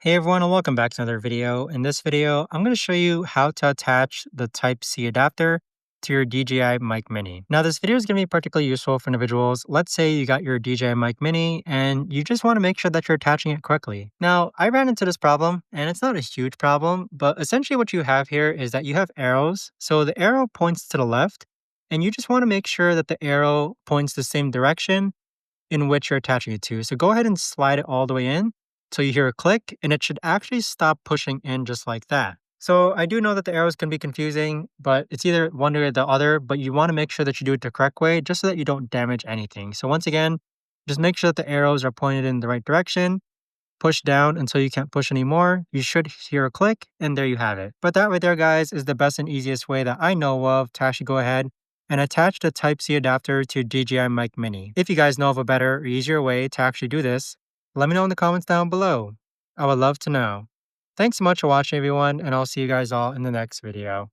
Hey everyone, and welcome back to another video. In this video, I'm going to show you how to attach the Type-C adapter to your DJI Mic Mini. Now, this video is going to be particularly useful for individuals. Let's say you got your DJI Mic Mini and you just want to make sure that you're attaching it correctly. Now, I ran into this problem, and it's not a huge problem, but essentially what you have here is that you have arrows. So the arrow points to the left, and you just want to make sure that the arrow points the same direction in which you're attaching it to. So go ahead and slide it all the way in till you hear a click, and it should actually stop pushing in just like that. So I do know that the arrows can be confusing, but it's either one way or the other, but you want to make sure that you do it the correct way just so that you don't damage anything. So once again, just make sure that the arrows are pointed in the right direction. Push down until you can't push anymore. You should hear a click, and there you have it. But that right there, guys, is the best and easiest way that I know of to actually go ahead and attach the Type-C adapter to DJI Mic Mini. If you guys know of a better or easier way to actually do this, let me know in the comments down below. I would love to know. Thanks so much for watching, everyone, and I'll see you guys all in the next video.